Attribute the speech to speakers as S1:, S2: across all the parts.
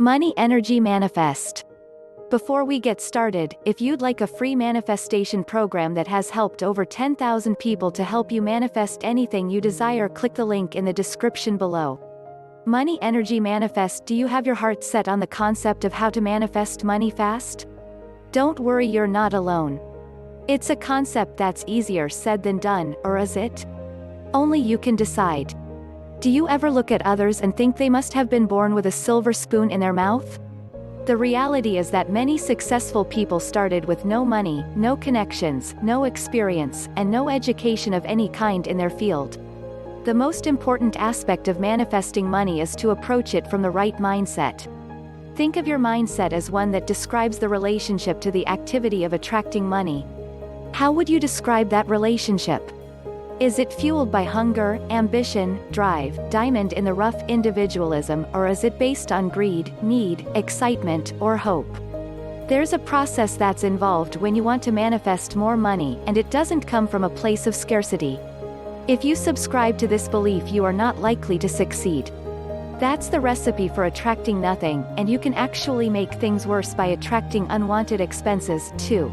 S1: Money Energy Manifest. Before we get started, if you'd like a free manifestation program that has helped over 10,000 people to help you manifest anything you desire, click the link in the description below. Money Energy Manifest. Do you have your heart set on the concept of how to manifest money fast? Don't worry, you're not alone. It's a concept that's easier said than done, or is it? Only you can decide. Do you ever look at others and think they must have been born with a silver spoon in their mouth? The reality is that many successful people started with no money, no connections, no experience, and no education of any kind in their field. The most important aspect of manifesting money is to approach it from the right mindset. Think of your mindset as one that describes the relationship to the activity of attracting money. How would you describe that relationship? Is it fueled by hunger, ambition, drive, diamond in the rough individualism, or is it based on greed, need, excitement, or hope? There's a process that's involved when you want to manifest more money, and it doesn't come from a place of scarcity. If you subscribe to this belief, you are not likely to succeed. That's the recipe for attracting nothing, and you can actually make things worse by attracting unwanted expenses, too.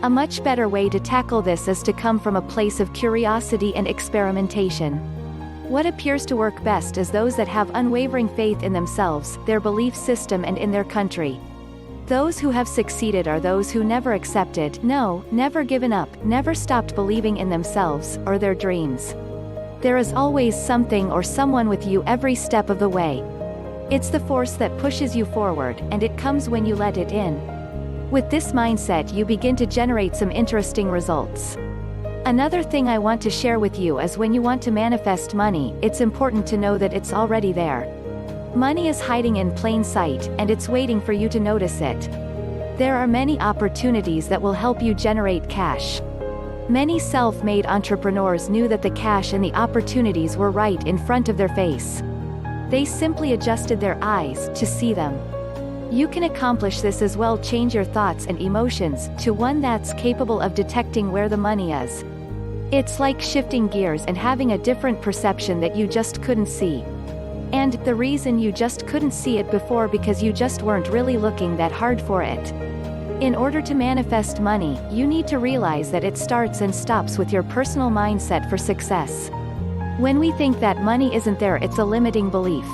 S1: A much better way to tackle this is to come from a place of curiosity and experimentation. What appears to work best is those that have unwavering faith in themselves, their belief system, and in their country. Those who have succeeded are those who never accepted no, never given up, never stopped believing in themselves, or their dreams. There is always something or someone with you every step of the way. It's the force that pushes you forward, and it comes when you let it in. With this mindset, you begin to generate some interesting results. Another thing I want to share with you is when you want to manifest money, it's important to know that it's already there. Money is hiding in plain sight, and it's waiting for you to notice it. There are many opportunities that will help you generate cash. Many self-made entrepreneurs knew that the cash and the opportunities were right in front of their face. They simply adjusted their eyes to see them. You can accomplish this as well. Change your thoughts and emotions to one that's capable of detecting where the money is. It's like shifting gears and having a different perception that you just couldn't see. And the reason you just couldn't see it before because you just weren't really looking that hard for it. In order to manifest money, you need to realize that it starts and stops with your personal mindset for success. When we think that money isn't there, it's a limiting belief.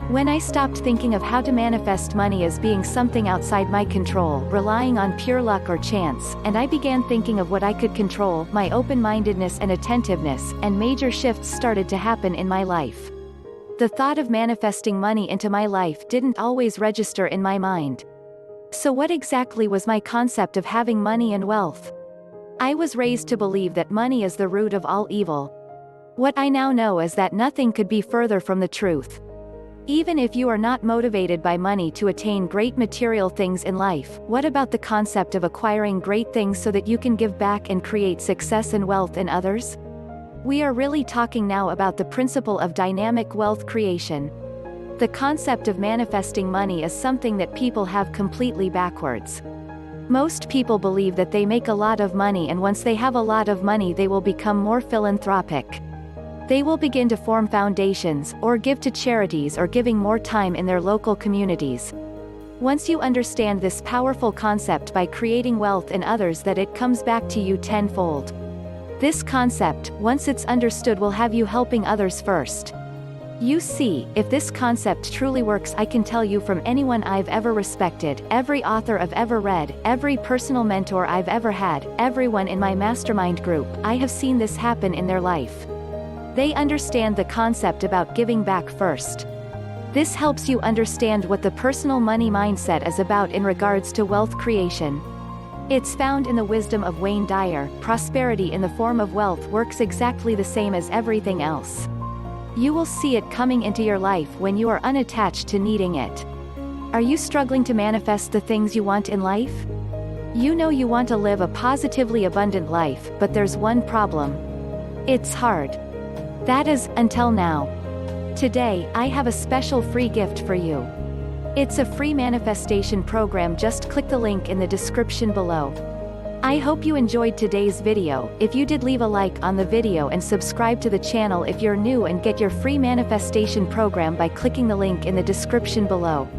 S1: When I stopped thinking of how to manifest money as being something outside my control, relying on pure luck or chance, and I began thinking of what I could control, my open-mindedness and attentiveness, and major shifts started to happen in my life. The thought of manifesting money into my life didn't always register in my mind. So what exactly was my concept of having money and wealth? I was raised to believe that money is the root of all evil. What I now know is that nothing could be further from the truth. Even if you are not motivated by money to attain great material things in life, what about the concept of acquiring great things so that you can give back and create success and wealth in others? We are really talking now about the principle of dynamic wealth creation. The concept of manifesting money is something that people have completely backwards. Most people believe that they make a lot of money, and once they have a lot of money they will become more philanthropic. They will begin to form foundations, or give to charities, or giving more time in their local communities. Once you understand this powerful concept by creating wealth in others, that it comes back to you tenfold. This concept, once it's understood, will have you helping others first. You see, if this concept truly works, I can tell you from anyone I've ever respected, every author I've ever read, every personal mentor I've ever had, everyone in my mastermind group, I have seen this happen in their life. They understand the concept about giving back first. This helps you understand what the personal money mindset is about in regards to wealth creation. It's found in the wisdom of Wayne Dyer. Prosperity in the form of wealth works exactly the same as everything else. You will see it coming into your life when you are unattached to needing it. Are you struggling to manifest the things you want in life? You know you want to live a positively abundant life, but there's one problem. It's hard. That is, until now. Today, I have a special free gift for you. It's a free manifestation program. Just click the link in the description below. I hope you enjoyed today's video. If you did, leave a like on the video and subscribe to the channel if you're new, and get your free manifestation program by clicking the link in the description below.